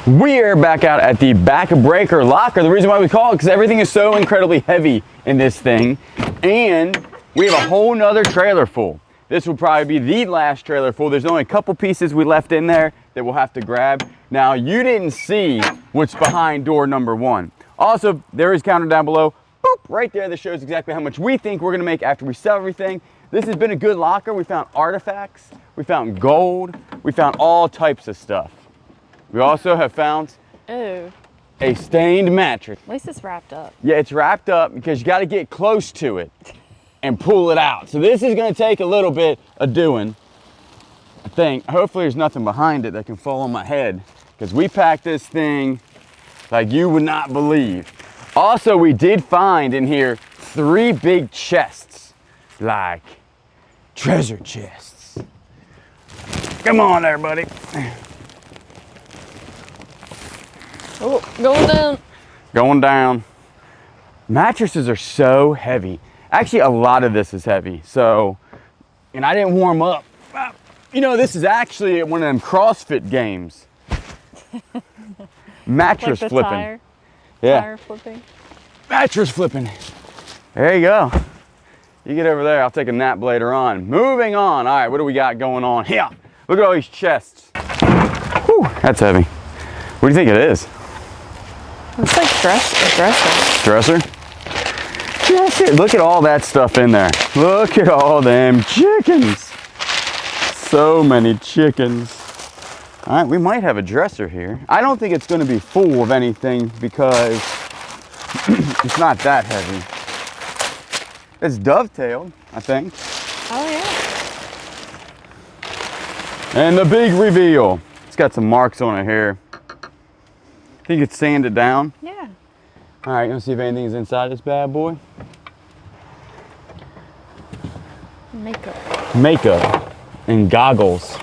We are back out at the back breaker locker. The reason why we call it because everything is so incredibly heavy in this thing, and we have a whole nother trailer full. This will probably be the last trailer full. There's only a couple pieces we left in there that we'll have to grab. Now, you didn't see what's behind door number 1. Also, there is a counter down below, boop, right there, that shows exactly how much we think we're gonna make after we sell everything. This has been a good locker. We found artifacts, we found gold, we found all types of stuff. We also have found a stained mattress. At least it's wrapped up. Yeah, it's wrapped up because you got to get close to it and pull it out. So this is going to take a little bit of doing, I think. Hopefully there's nothing behind it that can fall on my head, because we packed this thing like you would not believe. Also, we did find in here 3 big chests, like treasure chests. Come on there, buddy. Oh, going down. Going down. Mattresses are so heavy. Actually, a lot of this is heavy. So, and I didn't warm up. You know, this is actually one of them CrossFit games. Mattress like the flipping. Tire flipping. Mattress flipping. There you go. You get over there. I'll take a nap later on. Moving on. All right, what do we got going on here? Look at all these chests. Whew, that's heavy. What do you think it is? Looks like a dresser. Dresser? Yeah, shit. Look at all that stuff in there. Look at all them chickens. So many chickens. All right, we might have a dresser here. I don't think it's going to be full of anything because it's not that heavy. It's dovetailed, I think. Oh, yeah. And the big reveal. It's got some marks on it here. Think you could sand it down? Yeah. All right, you want to see if anything's inside this bad boy? Makeup. Makeup and goggles.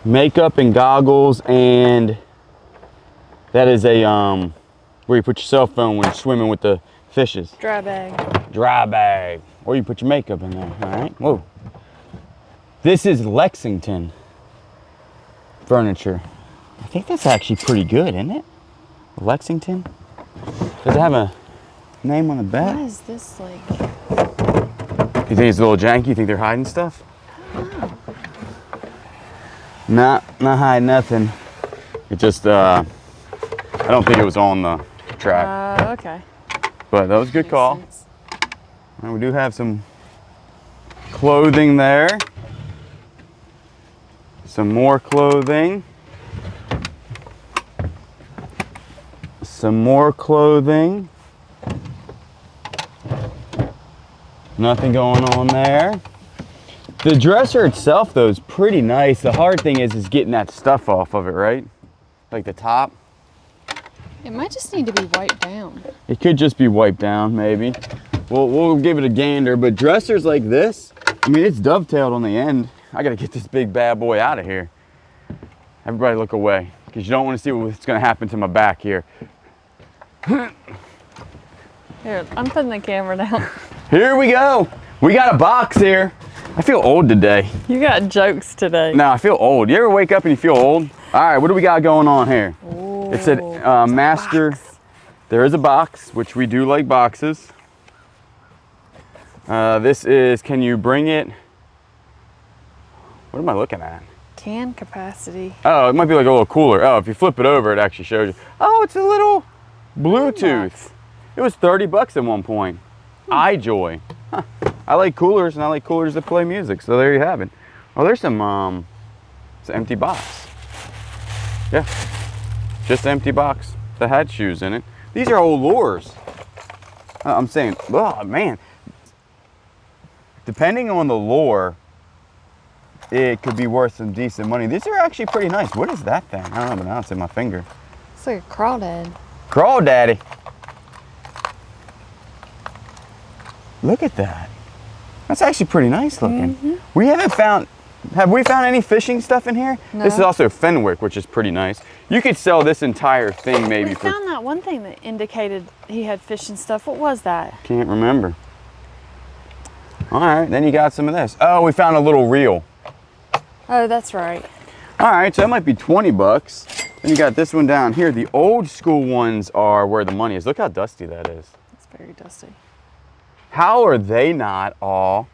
Makeup and goggles, and that is a where you put your cell phone when you're swimming with the fishes. Dry bag. Dry bag. Or you put your makeup in there, all right? Whoa. This is Lexington furniture. I think that's actually pretty good, isn't it? Lexington? Does it have a name on the back? What is this like? You think it's a little janky? You think they're hiding stuff? Not hiding nothing. It just, I don't think it was on the track. Okay. But that was a good Makes call. sense. And we do have some clothing there. Some more clothing. Some more clothing. Nothing going on there. The dresser itself, though, is pretty nice. The hard thing is getting that stuff off of it, right? Like the top. It might just need to be wiped down. It could just be wiped down, maybe. We'll give it a gander. But dressers like this, I mean, it's dovetailed on the end. I gotta get this big bad boy out of here. Everybody look away, because you don't want to see what's gonna happen to my back here. Here, I'm putting the camera down. Here we go. We got a box here. I feel old today. You got jokes today. No, I feel old. You ever wake up and you feel old? All right, what do we got going on here? Ooh, It said master. There is a box, which we do like boxes. This is, can you bring it? What am I looking at? Can capacity. Oh, it might be like a little cooler. Oh, if you flip it over, it actually shows you. Oh, it's a little Bluetooth. It was 30 bucks at one point. iJoy. Huh. I like coolers, and I like coolers that play music. So there you have it. Oh, there's some it's an empty box. Yeah, just an empty box that had shoes in it. These are old lures. I'm saying, oh man. Depending on the lure, it could be worth some decent money. These are actually pretty nice. What is that thing? I don't know, but now it's in my finger. It's like a crawdad. Crawdaddy. Look at that. That's actually pretty nice looking. Mm-hmm. Have we found any fishing stuff in here? No. This is also Fenwick, which is pretty nice. You could sell this entire thing maybe We found that one thing that indicated he had fishing stuff. What was that? Can't remember. All right, then you got some of this. Oh, we found a little reel. Oh, that's right. All right, so that might be 20 bucks. Then you got this one down here. The old school ones are where the money is. Look how dusty that is. It's very dusty. How are they not all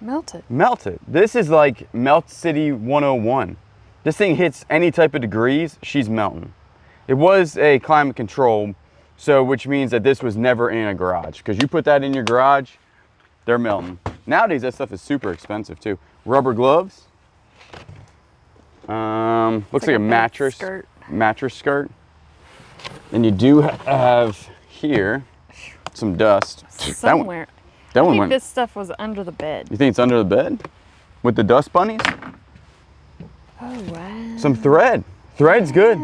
Melted. melted? This is like Melt City 101. This thing hits any type of degrees, she's melting. It was a climate control, so which means that this was never in a garage. Because you put that in your garage, they're melting. Nowadays, that stuff is super expensive too. Rubber gloves. Looks like a mattress skirt. Mattress skirt. And you do have here some dust. Somewhere. That I one think went. this stuff was under the bed. You think it's under the bed? With the dust bunnies? Oh, wow. Some thread. Thread's good.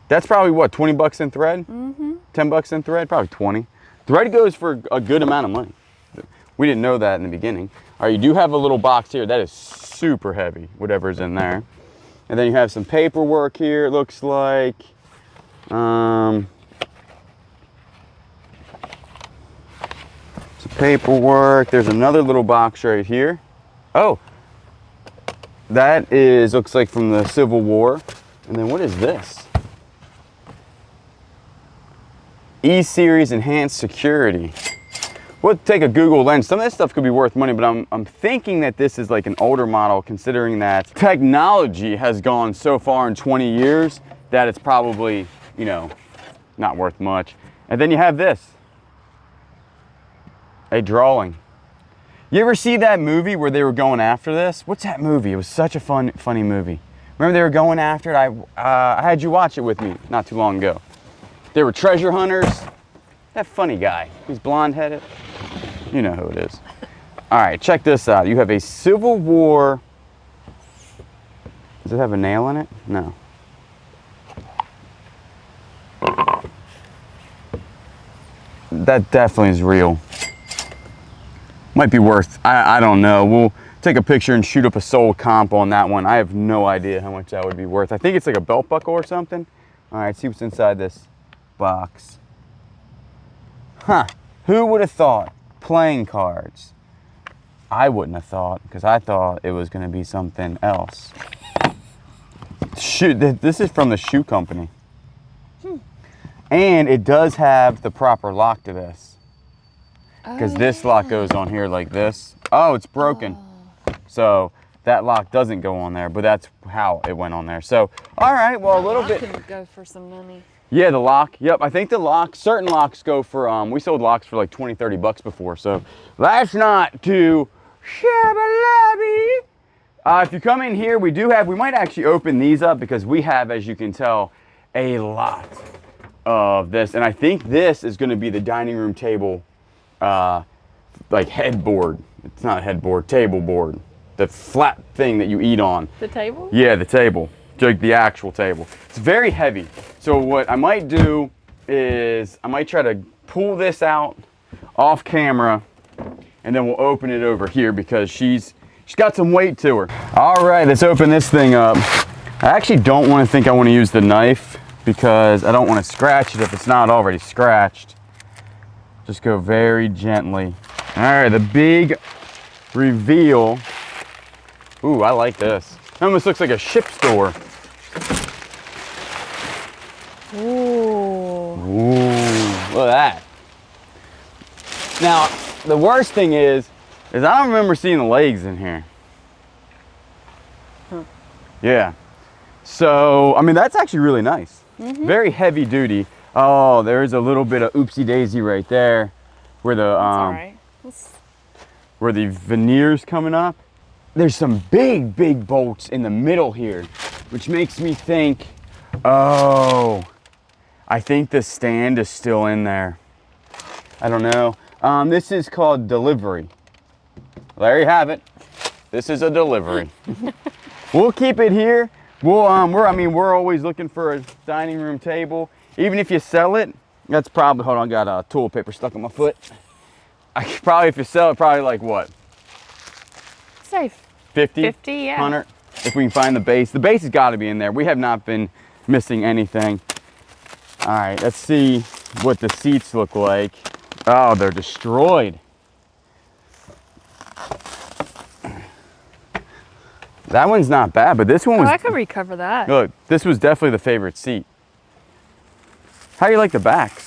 That's probably what, 20 bucks in thread? Mm-hmm. 10 bucks in thread? Probably 20. Thread goes for a good amount of money. We didn't know that in the beginning. All right, you do have a little box here. That is super heavy, whatever's in there. And then you have some paperwork here, it looks like. Some paperwork. There's another little box right here. Oh, that is, looks like from the Civil War. And then what is this? E-Series Enhanced Security. We'll take a Google lens. Some of this stuff could be worth money, but I'm thinking that this is like an older model, considering that technology has gone so far in 20 years that it's probably, you know, not worth much. And then you have this, a drawing. You ever see that movie where they were going after this? What's that movie? It was such a funny movie. Remember they were going after it? I had you watch it with me not too long ago. They were treasure hunters. That funny guy, he's blonde-headed. You know who it is. All right, check this out. You have a Civil War. Does it have a nail in it? No. That definitely is real. Might be worth, I don't know. We'll take a picture and shoot up a sold comp on that one. I have no idea how much that would be worth. I think it's like a belt buckle or something. All right, see what's inside this box. Huh, who would have thought? Playing cards. I wouldn't have thought, because I thought it was gonna be something else. Shoot, this is from the shoe company. And it does have the proper lock to this. Because this lock goes on here like this. Oh, it's broken. So that lock doesn't go on there, but that's how it went on there. So, all right, well, a little bit. Could go for some money. Yeah, the lock. Yep, I think the lock, certain locks go for, we sold locks for like 20, 30 bucks before. So that's not too shabby. If you come in here, we might actually open these up because we have, as you can tell, a lot of this. And I think this is gonna be the dining room table, like headboard. It's not a headboard, table board. The flat thing that you eat on. The table? Yeah, the table. Like the actual table. It's very heavy. So what I might do is I might try to pull this out off camera and then we'll open it over here because she's got some weight to her. All right, let's open this thing up. I actually don't want to think I want to use the knife because I don't want to scratch it if it's not already scratched. Just go very gently. All right, the big reveal. Ooh, I like this. It almost looks like a ship store. Ooh. Ooh, look at that. Now, the worst thing is I don't remember seeing the legs in here. Huh. Yeah. So, I mean, that's actually really nice. Mm-hmm. Very heavy duty. Oh, there's a little bit of oopsie daisy right there where the all right. where the veneer's coming up. There's some big bolts in the middle here, which makes me think, oh, I think the stand is still in there. I don't know. This is called delivery. There you have it. This is a delivery. We'll keep it here. We're always looking for a dining room table. Even if you sell it, that's probably, hold on, I got toilet paper stuck on my foot. If you sell it, probably like what? Safe. 50? 50, yeah. 100, if we can find the base. The base has got to be in there. We have not been missing anything. All right, let's see what the seats look like. Oh, they're destroyed. That one's not bad, but this one was... Oh, I could recover that. Look, this was definitely the favorite seat. How do you like the backs?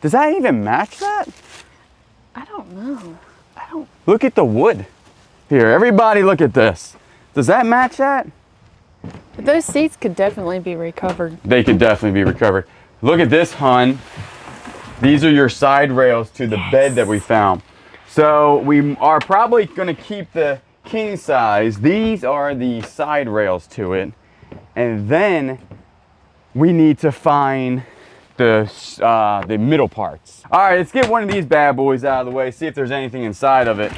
Does that even match that? I don't know. I don't... Look at the wood. Here, everybody look at this. Does that match that? But those seats could definitely be recovered. They could definitely be recovered. Look at this, hun. These are your side rails to the bed that we found. So we are probably gonna keep the king size. These are the side rails to it. And then we need to find the middle parts. All right, let's get one of these bad boys out of the way, see if there's anything inside of it.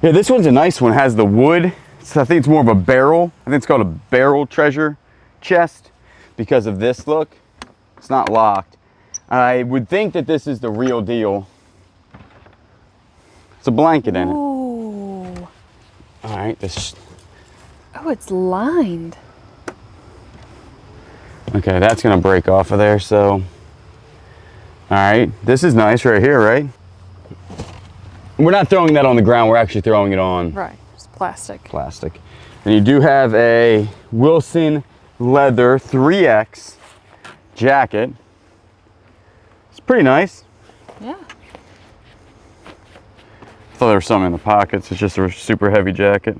Yeah, this one's a nice one. It has the wood. So I think it's more of a barrel. I think it's called a barrel treasure chest because of this look. It's not locked. I would think that this is the real deal. It's a blanket in it. Ooh. All right, this. Oh, it's lined. Okay, that's gonna break off of there, so. All right, this is nice right here, right? We're not throwing that on the ground, we're actually throwing it on. Right, it's plastic. Plastic. And you do have a Wilson leather 3X jacket. It's pretty nice. Yeah. I thought there was something in the pockets. It's just a super heavy jacket.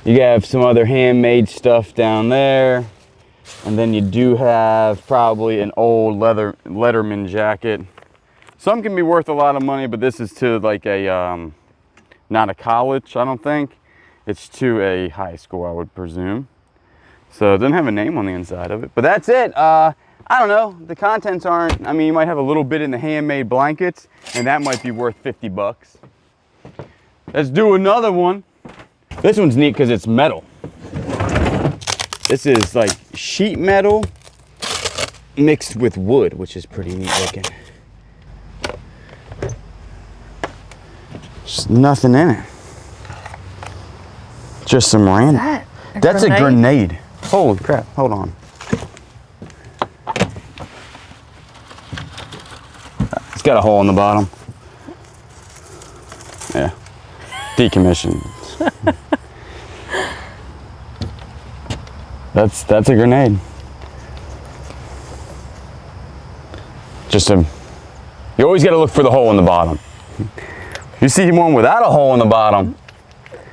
You have some other handmade stuff down there. And then you do have probably an old Letterman jacket. Some can be worth a lot of money, but this is to like a, not a college, I don't think. It's to a high school, I would presume. So it doesn't have a name on the inside of it, but that's it. I don't know, the contents aren't, I mean, you might have a little bit in the handmade blankets, and that might be worth 50 bucks. Let's do another one. This one's neat because it's metal. This is like sheet metal mixed with wood, which is pretty neat looking. There's nothing in it. Just some random. That's a grenade. Holy crap, hold on. It's got a hole in the bottom. Yeah, decommissioned. That's a grenade. You always got to look for the hole in the bottom. You see one without a hole in the bottom.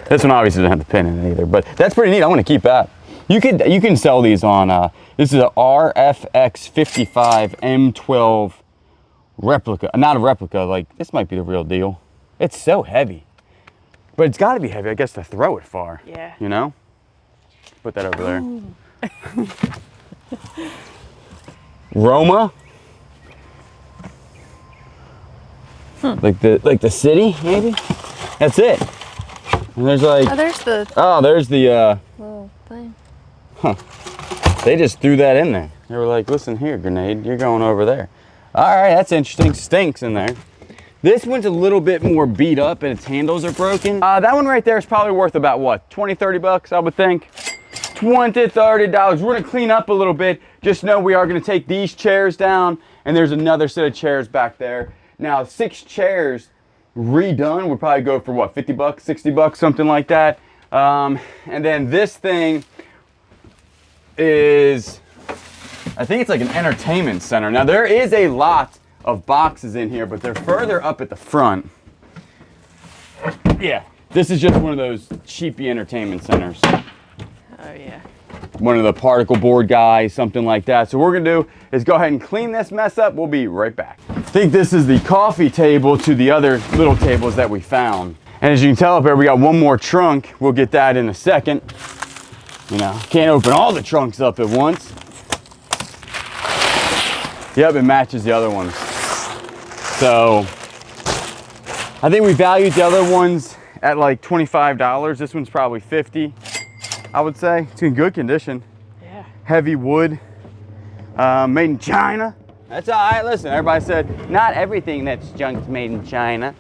This one obviously doesn't have the pin in it either, but that's pretty neat. I want to keep that. You can sell these on. This is a RFX 55 M12 replica. Not a replica. Like this might be the real deal. It's so heavy, but it's got to be heavy, I guess, to throw it far. Yeah. You know. Put that over there. Roma. Like the city, maybe. That's it. And there's like. There's the little thing. Huh. They just threw that in there. They were like, listen here, grenade, you're going over there. All right, that's interesting. Stinks in there. This one's a little bit more beat up and its handles are broken. That one right there is probably worth about what, 20, 30 bucks, I would think. 20, $30. We're gonna clean up a little bit. Just know we are gonna take these chairs down and there's another set of chairs back there. Now, 6 chairs redone would probably go for what, 50 bucks, 60 bucks, something like that. And then this thing is, I think it's like an entertainment center. Now there is a lot of boxes in here, but they're further up at the front. Yeah, this is just one of those cheapy entertainment centers. Oh yeah. One of the particle board guys, something like that. So what we're gonna do is go ahead and clean this mess up. We'll be right back. I think this is the coffee table to the other little tables that we found. And as you can tell up here, we got one more trunk. We'll get that in a second. You know, can't open all the trunks up at once. Yep, it matches the other ones. So I think we valued the other ones at like $25. This one's probably 50, I would say. It's in good condition. Yeah. Heavy wood, made in China. That's all right. Listen, everybody said not everything that's junk is made in China.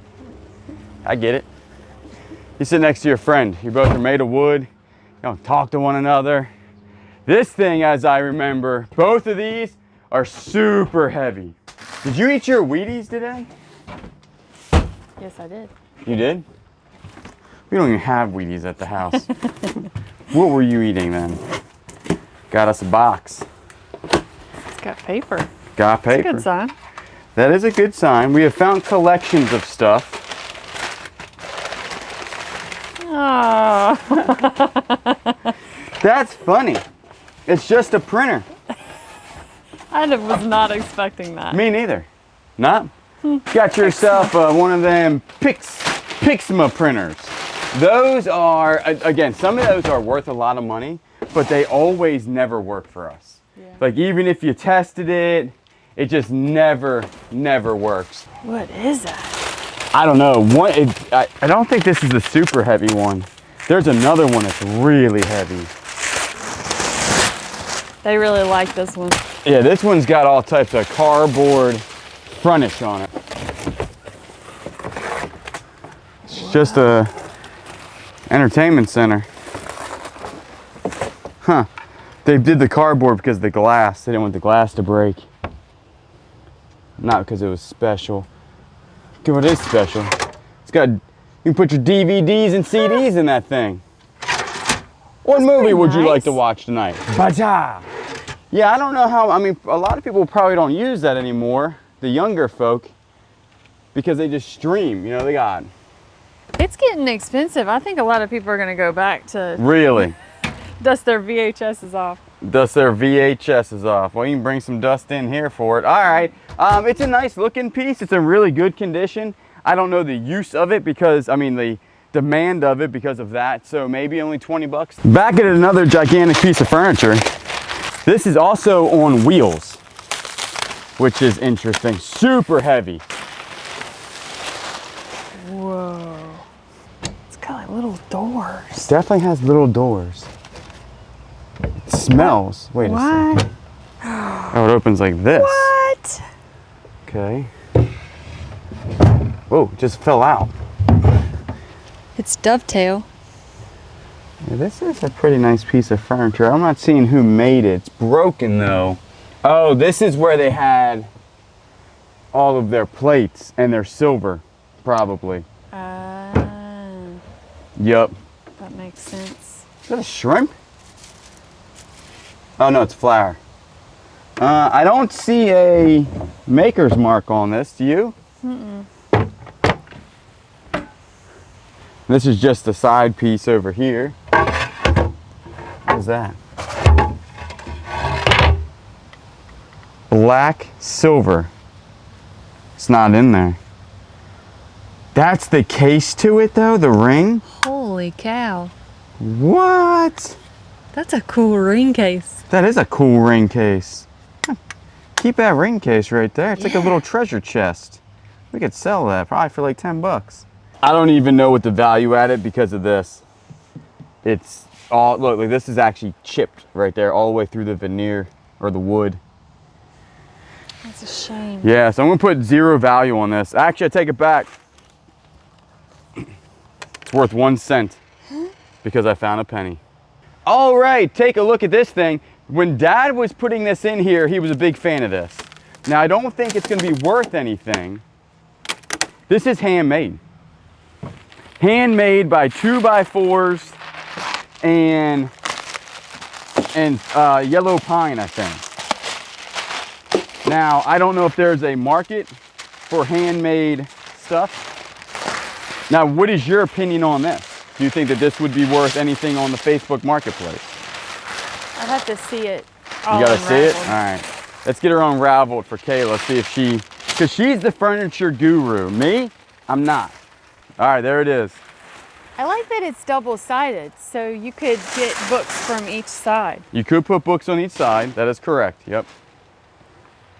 I get it. You sit next to your friend. You both are made of wood. You don't talk to one another. This thing, as I remember, both of these are super heavy. Did you eat your Wheaties today? Yes, I did. You did? We don't even have Wheaties at the house. What were you eating then? Got us a box. It's got paper. Got paper. That's a good sign. That is a good sign. We have found collections of stuff. Oh. That's funny. It's just a printer. I was not expecting that. Me neither. Not? Got yourself one of them Pixma printers. Those are, again, some of those are worth a lot of money, but they always never work for us. Yeah. Like even if you tested it, it just never works. What is that? I don't know. I don't think this is the super heavy one. There's another one that's really heavy. They really like this one. Yeah, this one's got all types of cardboard frontage on it. It's just a entertainment center. Huh. They did the cardboard because of the glass. They didn't want the glass to break. Not because it was special. Look at what is special. It's got, you can put your DVDs and CDs in that thing. What movie would you like to watch tonight? Baja! Yeah, I don't know how, I mean, a lot of people probably don't use that anymore, the younger folk, because they just stream, you know, they got. It's getting expensive. I think a lot of people are going to go back to Really? dust their VHSs off. Dust their VHSs off. Well, you can bring some dust in here for it. All right. It's a nice looking piece. It's in really good condition. I don't know the use of it because, I mean, the demand of it because of that. So maybe only 20 bucks. Back at another gigantic piece of furniture. This is also on wheels, which is interesting. Super heavy. Whoa. It's got like little doors. Definitely has little doors. It smells. Wait a second. Oh, it opens like this. What? Okay. Whoa, it just fell out. It's dovetail. Yeah, this is a pretty nice piece of furniture. I'm not seeing who made it. It's broken though. Oh, this is where they had all of their plates and their silver, probably. Yup. That makes sense. Is that a shrimp? Oh no, it's flour. I don't see a maker's mark on this. Do you? Mm-mm. This is just a side piece over here. What is that? Black silver. It's not in there. That's the case to it though, the ring? Holy cow. What? That's a cool ring case. That is a cool ring case. Keep that ring case right there. It's like a little treasure chest. We could sell that probably for like 10 bucks. I don't even know what the value at it because of this. It's all, look, like this is actually chipped right there all the way through the veneer or the wood. That's a shame. Yeah, so I'm gonna put 0 value on this. Actually, I take it back. It's worth 1 cent because I found a penny. All right, take a look at this thing. When Dad was putting this in here, he was a big fan of this. Now, I don't think it's gonna be worth anything. This is handmade. Handmade by 2x4s and yellow pine, I think. Now, I don't know if there's a market for handmade stuff. Now, what is your opinion on this? Do you think that this would be worth anything on the Facebook Marketplace? I'd have to see it. You gotta see it? All right. Let's get her unraveled for Kayla, see if she, because she's the furniture guru. Me, I'm not. All right, there it is. I like that it's double-sided, so you could get books from each side. You could put books on each side. That is correct. Yep.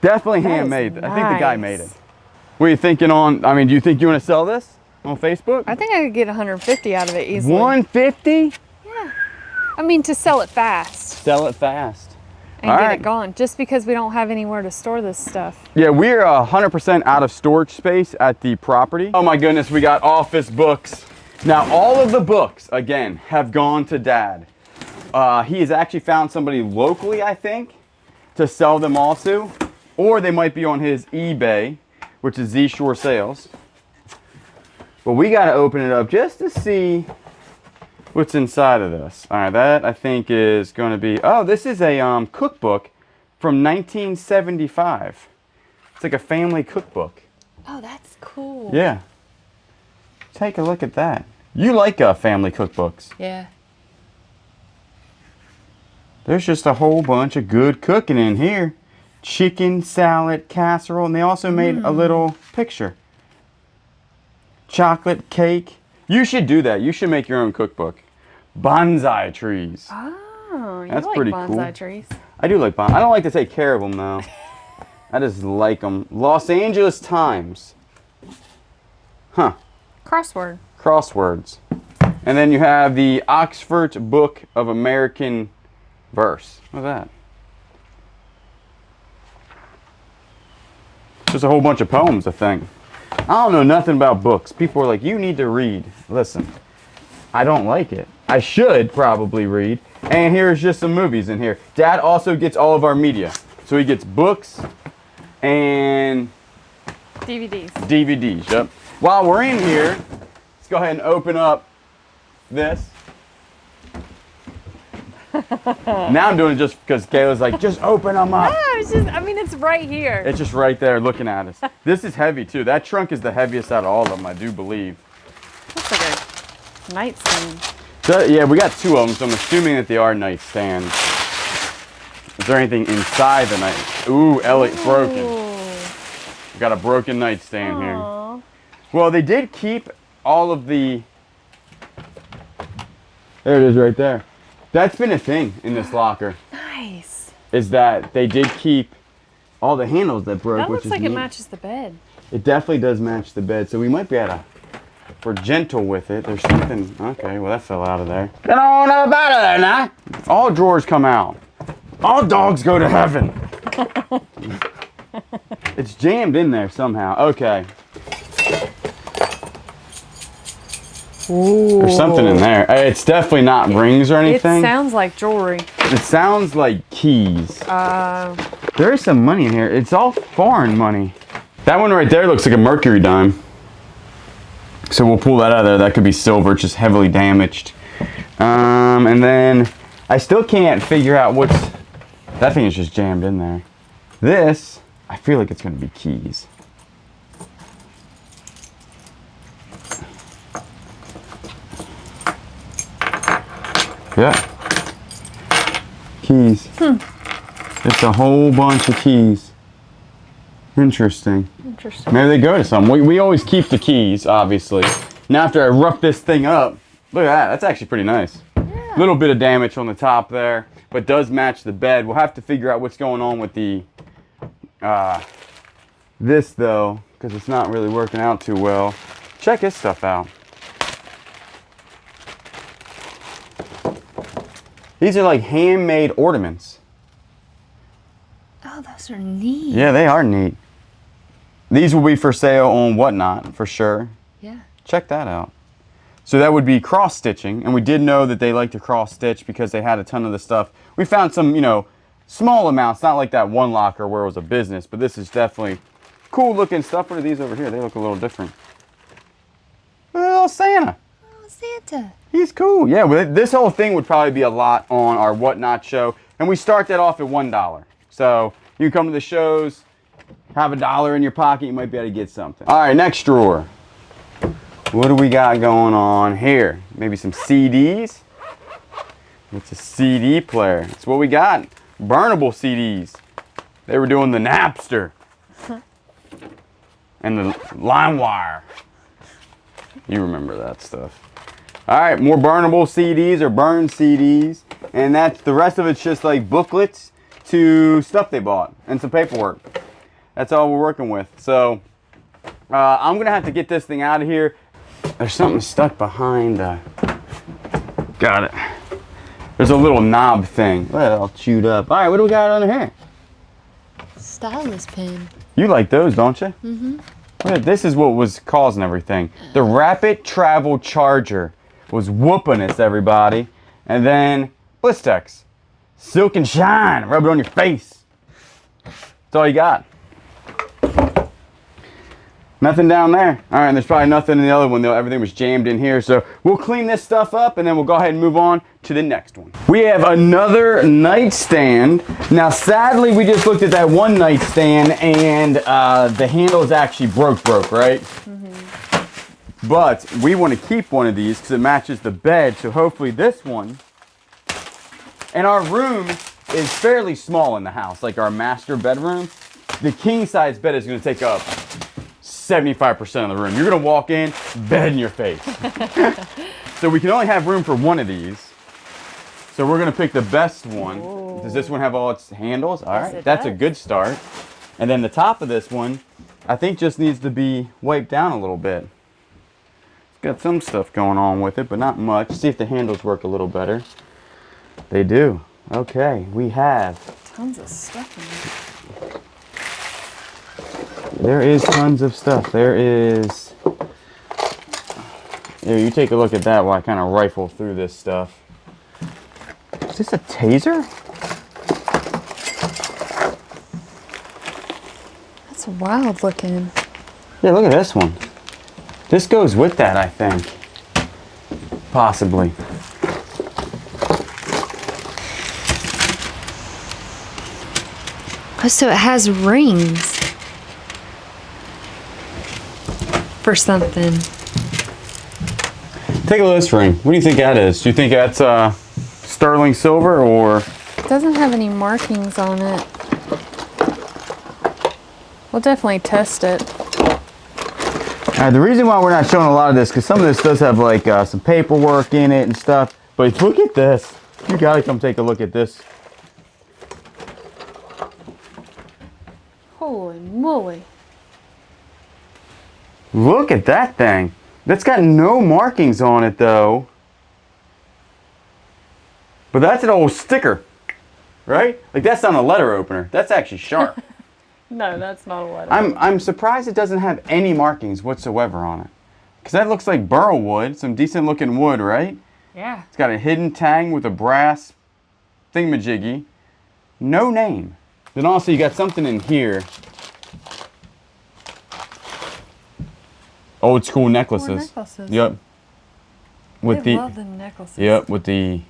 Definitely That is handmade. I think the guy nice. made it. What are you thinking on, I mean, do you think you want to sell this on Facebook? I think I could get 150 out of it easily. 150? Yeah. I mean, to sell it fast Sell it fast. and All get right. it gone, just because we don't have anywhere to store this stuff. Yeah, we're 100% out of storage space at the property. Oh my goodness, we got office books. Now, all of the books, again, have gone to Dad. He has actually found somebody locally, I think, to sell them also. Or they might be on his eBay, which is Z Shore Sales. But we got to open it up just to see what's inside of this. All right, that I think is going to be, oh, this is a cookbook from 1975. It's like a family cookbook. Oh, that's cool. Yeah. Take a look at that. You like family cookbooks. Yeah. There's just a whole bunch of good cooking in here. Chicken, salad, casserole, and they also made a little picture. Chocolate cake. You should do that. You should make your own cookbook. Bonsai trees. Oh, you That's like pretty bonsai cool. trees. I do like bonsai. I don't like to take care of them though. I just like them. Los Angeles Times. Huh. Crossword. Crosswords. And then you have the Oxford Book of American Verse. What's that? Just a whole bunch of poems, I think. I don't know nothing about books. People are like, you need to read. Listen, I don't like it. I should probably read. And here's just some movies in here. Dad also gets all of our media. So he gets books and DVDs, yep. While we're in here, let's go ahead and open up this. Now I'm doing it just because Kayla's like, just open them up. No, it's just, I mean, it's right here. It's just right there looking at us. This is heavy too. That trunk is the heaviest out of all of them, I do believe. Looks like a nightstand. So, yeah, we got two of them, so I'm assuming that they are nightstands. Is there anything inside the night? Ooh, Elliot's broken. We got a broken nightstand here. Well, they did keep all of the... There it is right there. That's been a thing in this locker. Nice. Is that they did keep all the handles that broke, That which looks is like neat. it matches the bed. It definitely does match the bed, so we might be able to... If we're gentle with it, there's something... Okay, well that fell out of there. Get on up out of there now! All drawers come out. All dogs go to heaven. It's jammed in there somehow. Okay. Ooh. There's something in there. It's definitely not rings or anything. It sounds like jewelry. It sounds like keys. There is some money in here. It's all foreign money. That one right there looks like a mercury dime. So we'll pull that out of there. That could be silver, just heavily damaged. And then I still can't figure out what's... That thing is just jammed in there. This, I feel like it's going to be keys. Yeah. Keys. It's a whole bunch of keys. Interesting. Maybe they go to something. We always keep the keys, obviously. Now after I rough this thing up, look at that. That's actually pretty nice. Yeah. Little bit of damage on the top there, but does match the bed. We'll have to figure out what's going on with the this though, because it's not really working out too well. Check his stuff out. These are like handmade ornaments. Oh, those are neat. Yeah, they are neat. These will be for sale on Whatnot, for sure. Yeah. Check that out. So that would be cross stitching, and we did know that they like to cross stitch because they had a ton of the stuff. We found some, you know, small amounts, not like that one locker where it was a business, but this is definitely cool looking stuff. What are these over here? They look a little different. A little Santa. Oh, Santa. He's cool. Yeah, well, this whole thing would probably be a lot on our Whatnot show, and we start that off at $1. So you can come to the shows, have $1 in your pocket, you might be able to get something. All right, next drawer. What do we got going on here? Maybe some CDs? It's a CD player. That's what we got. Burnable CDs. They were doing the Napster. And the LimeWire. You remember that stuff. All right, more burnable CDs or burned CDs. And that's the rest of it's just like booklets to stuff they bought and some paperwork. That's all we're working with. So I'm going to have to get this thing out of here. There's something stuck behind. Got it. There's a little knob thing. Look at it all chewed up. All right, what do we got under here? Stylus pen. You like those, don't you? Mm-hmm. Look at this is what was causing everything. The Rapid Travel Charger was whooping us, everybody. And then Blistex. Silk and Shine. Rub it on your face. That's all you got. Nothing down there. All right, and there's probably nothing in the other one though. Everything was jammed in here. So we'll clean this stuff up and then we'll go ahead and move on to the next one. We have another nightstand. Now, sadly, we just looked at that one nightstand and the handle is actually broke, right? Mm-hmm. But we want to keep one of these because it matches the bed. So hopefully this one. And our room is fairly small in the house, like our master bedroom. The king size bed is going to take up 75% of the room. You're gonna walk in, bed in your face. So we can only have room for one of these. So we're gonna pick the best one. Ooh. Does this one have all its handles? All right, that's a good start. And then the top of this one, I think just needs to be wiped down a little bit. It's got some stuff going on with it, but not much. See if the handles work a little better. They do. Okay, we have tons of stuff in there. There is tons of stuff. There is... Here, you take a look at that while I kind of rifle through this stuff. Is this a taser? That's wild looking. Yeah, look at this one. This goes with that, I think. Possibly. Oh, so it has rings. For something. Take a look at this ring. What do you think that is? Do you think that's sterling silver or? It doesn't have any markings on it. We'll definitely test it. The reason why we're not showing a lot of this, because some of this does have like some paperwork in it and stuff. But look at this. You gotta come take a look at this. Holy moly. Look at that thing. That's got no markings on it though. But that's an old sticker, right? Like that's not a letter opener. That's actually sharp. No, that's not a letter. I'm surprised it doesn't have any markings whatsoever on it. Because that looks like burl wood, some decent looking wood, right? Yeah. It's got a hidden tang with a brass thingamajiggy. No name. Then also you got something in here. Old school necklaces. More necklaces. Yep. With I love the necklaces. Yep, with the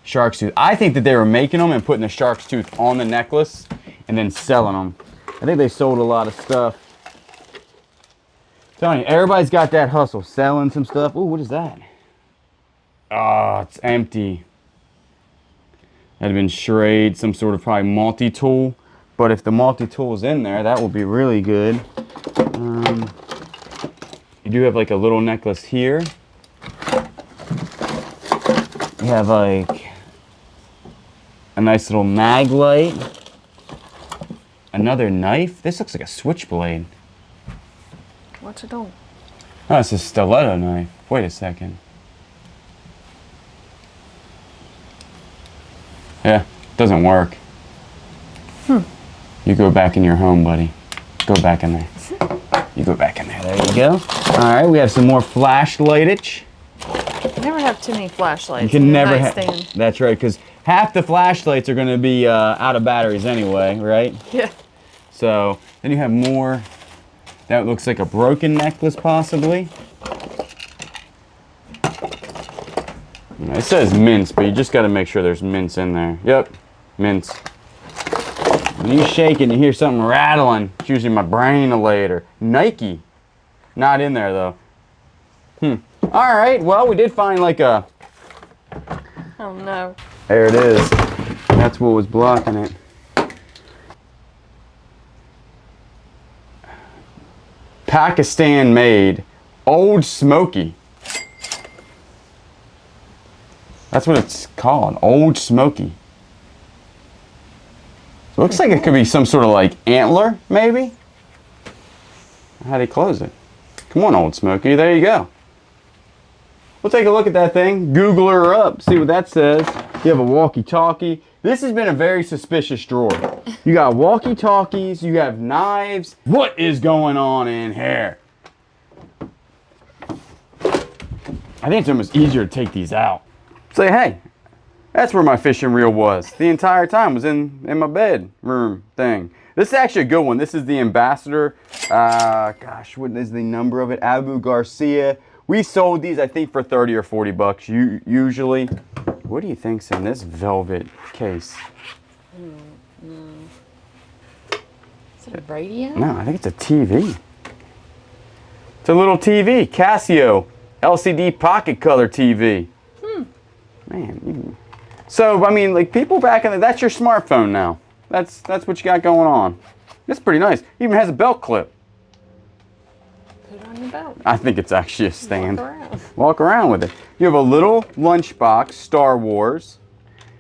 shark's tooth. I think that they were making them and putting the shark's tooth on the necklace and then selling them. I think they sold a lot of stuff. Telling you, everybody's got that hustle, selling some stuff. Ooh, what is that? Oh, it's empty. That had been charade, some sort of probably multi-tool. But if the multi-tool is in there, that will be really good. You do have like a little necklace here. You have like a nice little mag light. Another knife. This looks like a switchblade. What's it doing? Oh, it's a stiletto knife. Wait a second. Yeah, doesn't work. You go back in your home, buddy. Go back in there. You go back in there. There you go. All right, we have some more flashlightage. You never have too many flashlights. You can never have. That's right, because half the flashlights are going to be out of batteries anyway, right? Yeah. So then you have more. That looks like a broken necklace, possibly. It says mints, but you just got to make sure there's mints in there. Yep, mints. When you shake it and you hear something rattling, it's usually my brain later. Nike. Not in there, though. All right, well, we did find like a... Oh, no. There it is. That's what was blocking it. Pakistan-made Old Smoky. That's what it's called, Old Smoky. So it looks like it could be some sort of like antler, maybe? How do you close it? Come on, Old Smoky, there you go. We'll take a look at that thing, Google her up, see what that says. You have a walkie-talkie. This has been a very suspicious drawer. You got walkie-talkies, you have knives. What is going on in here? I think it's almost easier to take these out. Say, hey, that's where my fishing reel was. The entire time was in my bedroom thing. This is actually a good one. This is the Ambassador. Gosh, what is the number of it? Abu Garcia. We sold these, I think, for 30 or 40 bucks usually. What do you think's in this velvet case? Is it a radio? No, I think it's a TV. It's a little TV, Casio LCD pocket color TV. Man, so I mean, like people back in the, that's your smartphone now. That's what you got going on. It's pretty nice. It even has a belt clip. Put it on your belt. I think it's actually a stand. Walk around with it. You have a little lunchbox, Star Wars.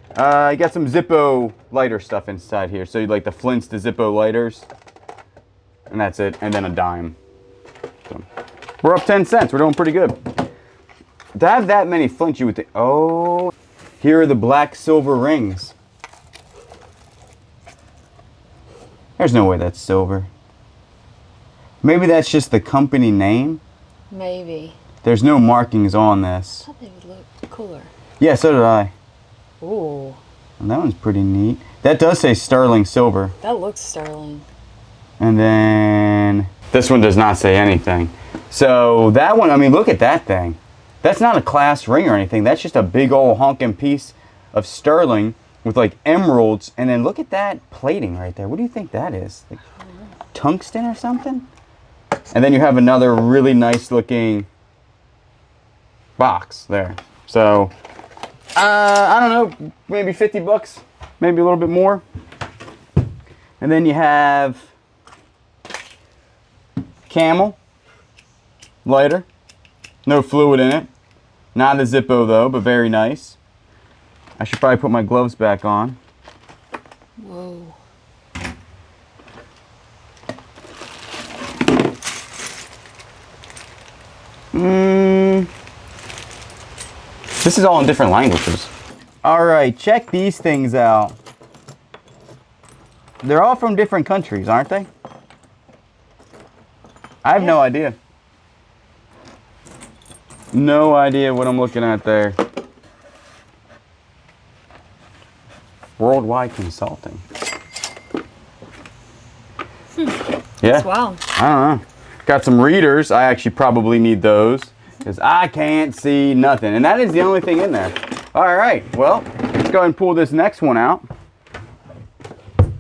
You got some Zippo lighter stuff inside here. So you like the Flints to Zippo lighters. And that's it. And then a dime. So we're up 10 cents. We're doing pretty good. To have that many Flints, you would think, oh, here are the black silver rings. There's no way that's silver. Maybe that's just the company name. Maybe. There's no markings on this. I thought they would look cooler. Yeah, so did I. Ooh. And that one's pretty neat. That does say sterling silver. That looks sterling. And then this one does not say anything. So that one, I mean, look at that thing. That's not a class ring or anything. That's just a big old honking piece of sterling with like emeralds. And then look at that plating right there. What do you think that is? Like tungsten or something? And then you have another really nice looking box there. So, I don't know, maybe 50 bucks, maybe a little bit more. And then you have Camel lighter, no fluid in it. Not a Zippo though, but very nice. I should probably put my gloves back on. Whoa. This is all in different languages. All right, check these things out. They're all from different countries, aren't they? I have no idea. No idea what I'm looking at there. Worldwide Consulting. Yeah. That's wild. I don't know. Got some readers. I actually probably need those because I can't see nothing. And that is the only thing in there. All right. Well, let's go ahead and pull this next one out.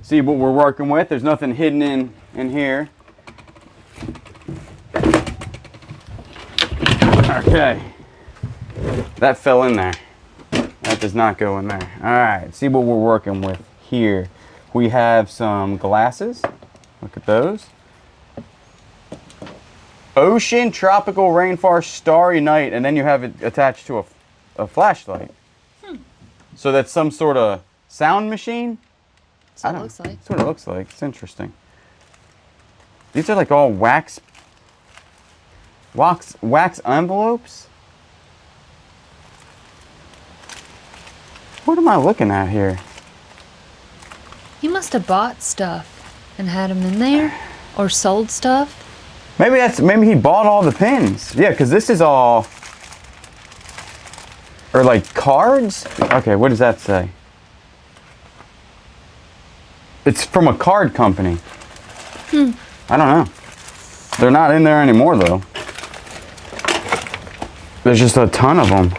See what we're working with. There's nothing hidden in here. Okay. That fell in there. That does not go in there. All right. See what we're working with here. We have some glasses. Look at those. Ocean Tropical Rainforest Starry Night, and then you have it attached to a flashlight. So that's some sort of sound machine? That's what it looks like. That's what it looks like. It's interesting. These are like all wax envelopes? What am I looking at here? He must have bought stuff and had them in there, or sold stuff. Maybe he bought all the pins. Yeah, because this is all, or like cards. Okay, what does that say? It's from a card company. I don't know. They're not in there anymore though. There's just a ton of them.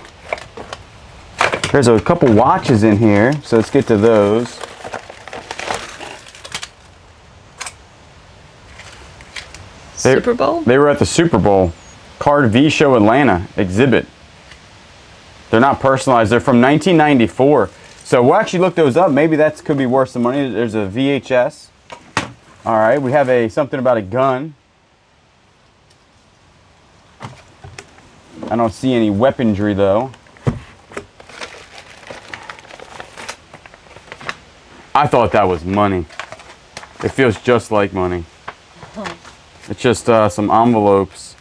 There's a couple watches in here, so let's get to those. Super Bowl? They were at the Super Bowl. Card V Show Atlanta exhibit. They're not personalized. They're from 1994. So we'll actually look those up. Maybe that could be worth some money. There's a VHS. All right, we have something about a gun. I don't see any weaponry though. I thought that was money. It feels just like money. It's just some envelopes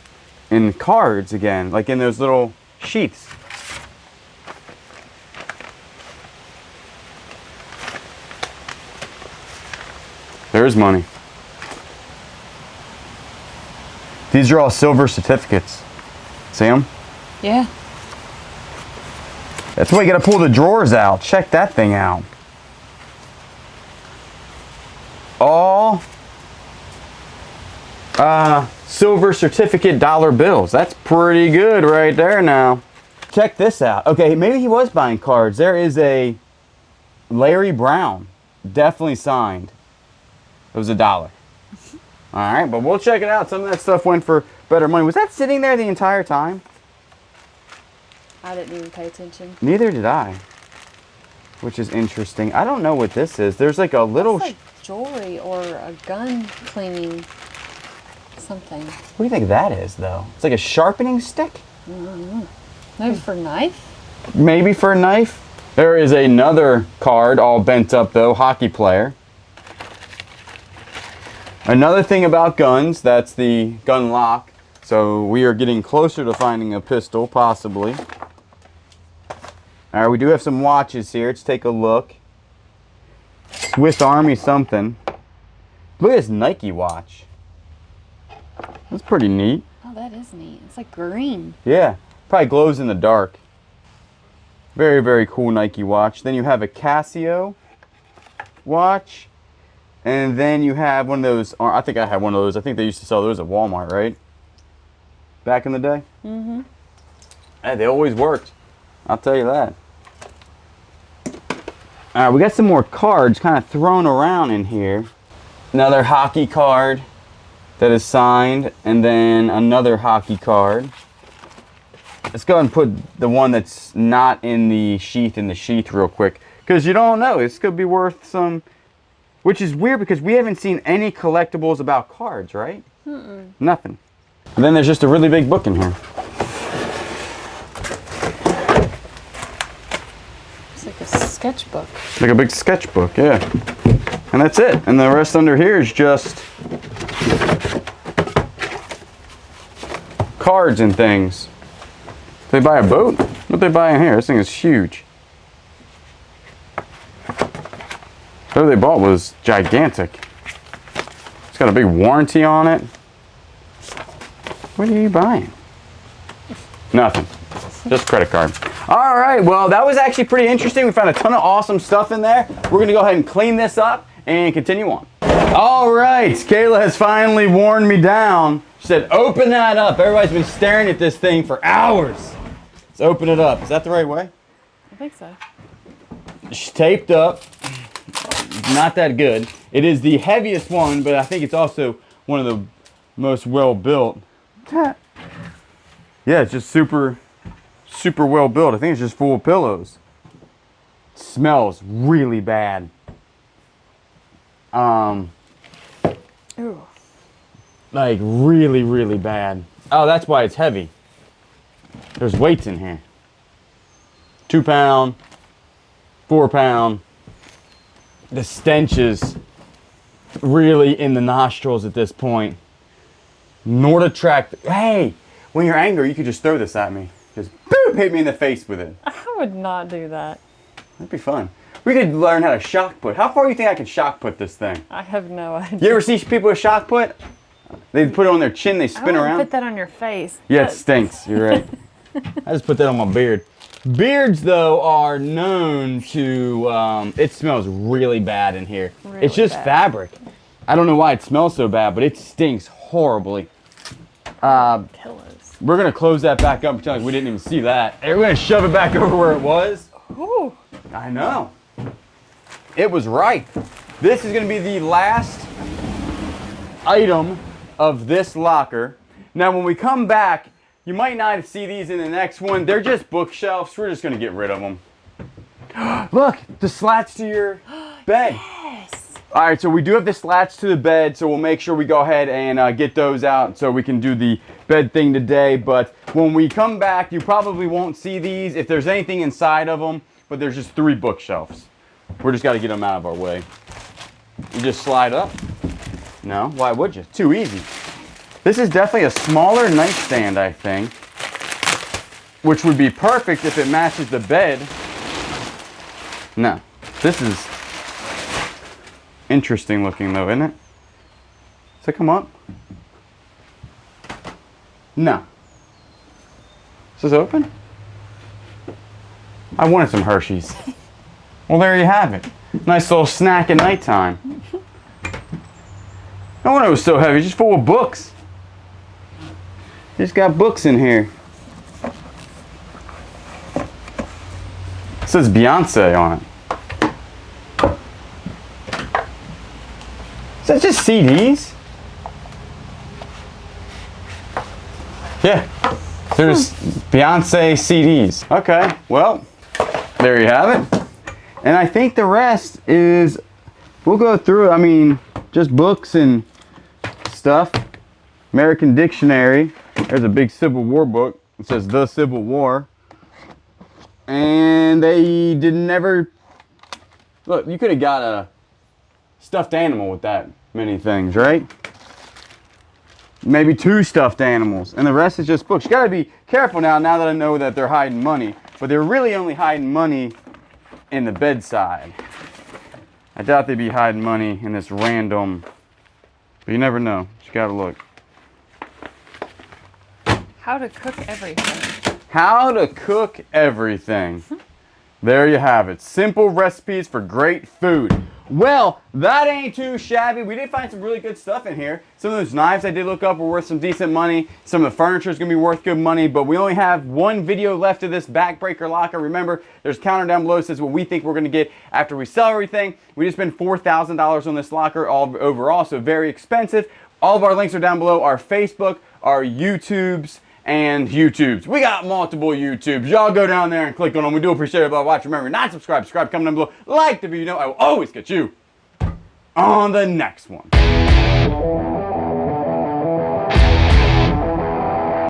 in cards again, like in those little sheaths. There's money. These are all silver certificates. See them? Yeah. That's why you gotta pull the drawers out. Check that thing out. All silver certificate dollar bills. That's pretty good right there now. Check this out. Okay, maybe he was buying cards. There is a Larry Brown. Definitely signed. It was $1. All right, but we'll check it out. Some of that stuff went for better money. Was that sitting there the entire time? I didn't even pay attention. Neither did I. Which is interesting. I don't know what this is. There's like a little... It's like jewelry or a gun cleaning something. What do you think that is, though? It's like a sharpening stick? Maybe for a knife? Maybe for a knife. There is another card, all bent up, though. Hockey player. Another thing about guns, that's the gun lock. So we are getting closer to finding a pistol, possibly. All right, we do have some watches here. Let's take a look. Swiss Army something. Look at this Nike watch. That's pretty neat. Oh, that is neat. It's like green. Yeah, probably glows in the dark. Very, very cool Nike watch. Then you have a Casio watch. And then you have one of those, I think I had one of those. I think they used to sell those at Walmart, right? Back in the day? Mm-hmm. Hey, they always worked. I'll tell you that. All right, we got some more cards kind of thrown around in here. Another hockey card that is signed, and then another hockey card. Let's go ahead and put the one that's not in the sheath real quick, because you don't know. This could be worth some, which is weird because we haven't seen any collectibles about cards, right? Nothing. And then there's just a really big book in here. It's like a sketchbook. Like a big sketchbook, yeah. And that's it. And the rest under here is just cards and things. Did they buy a boat? What they buy in here? This thing is huge. Whatever they bought was gigantic. It's got a big warranty on it. What are you buying? Nothing. Just credit card. All right, well, that was actually pretty interesting. We found a ton of awesome stuff in there. We're gonna go ahead and clean this up and continue on. All right, Kayla has finally worn me down. She said, open that up. Everybody's been staring at this thing for hours. Let's open it up. Is that the right way? I think so. It's taped up. Not that good. It is the heaviest one, but I think it's also one of the most well built. Yeah, it's just super well built. I think it's just full of pillows. It smells really bad. Ooh. Like really bad. Oh, that's why it's heavy. There's weights in here. 2 pound, 4 pound. The stench is really in the nostrils at this point. Norditrack. Hey, when you're angry, you could just throw this at me. Just boop, hit me in the face with it. I would not do that. That'd be fun. We could learn how to shock put. How far do you think I could shock put this thing? I have no idea. You ever see people with shock put? They put it on their chin, they spin around. Put that on your face. Yeah, it stinks. You're right. I just put that on my beard. Beards, though, are known to, it smells really bad in here. Really it's just bad. fabric. I don't know why it smells so bad, but it stinks horribly. Pillows. We're going to close that back up, pretend like we didn't even see that. And we're going to shove it back over where it was. Ooh. I know. It was right. This is going to be the last item of this locker. Now, when we come back, you might not see these in the next one. They're just bookshelves. We're just going to get rid of them. Look, the slats to your bed. Yes. All right, so we do have the slats to the bed, so we'll make sure we go ahead and get those out so we can do the bed thing today. But when we come back, you probably won't see these if there's anything inside of them, but there's just 3 bookshelves. We're just got to get them out of our way. You just slide up. No, why would you? Too easy. This is definitely a smaller nightstand, I think, which would be perfect if it matches the bed. No, this is interesting looking though, isn't it? Does it come up? No. Is this open? I wanted some Hershey's. Well, there you have it. Nice little snack at nighttime. No wonder it was so heavy, just full of books. Just got books in here. It says Beyonce on it. Is that just CDs? Yeah, there's Beyonce CDs. Okay, well, there you have it. And I think the rest is, we'll go through, I mean, just books and stuff. American Dictionary. There's a big Civil War book. It says The Civil War. And they didn't ever, look, you could have got a stuffed animal with that many things, right? Maybe 2 stuffed animals, and the rest is just books. You gotta be careful now that I know that they're hiding money, but they're really only hiding money in the bedside. I doubt they'd be hiding money in this random, but you never know. You gotta look. How to cook everything. How to cook everything. There you have it. Simple recipes for great food. Well, that ain't too shabby. We did find some really good stuff in here. Some of those knives I did look up were worth some decent money. Some of the furniture is going to be worth good money, but we only have one video left of this backbreaker locker. Remember, there's a counter down below that says what we think we're going to get after we sell everything. We just spent $4,000 on this locker all overall, so very expensive. All of our links are down below. Our Facebook, our YouTubes, and YouTubes. We got multiple YouTubes. Y'all go down there and click on them. We do appreciate it by watching. Remember, not subscribe, comment down below. Like the video. I will always get you on the next one.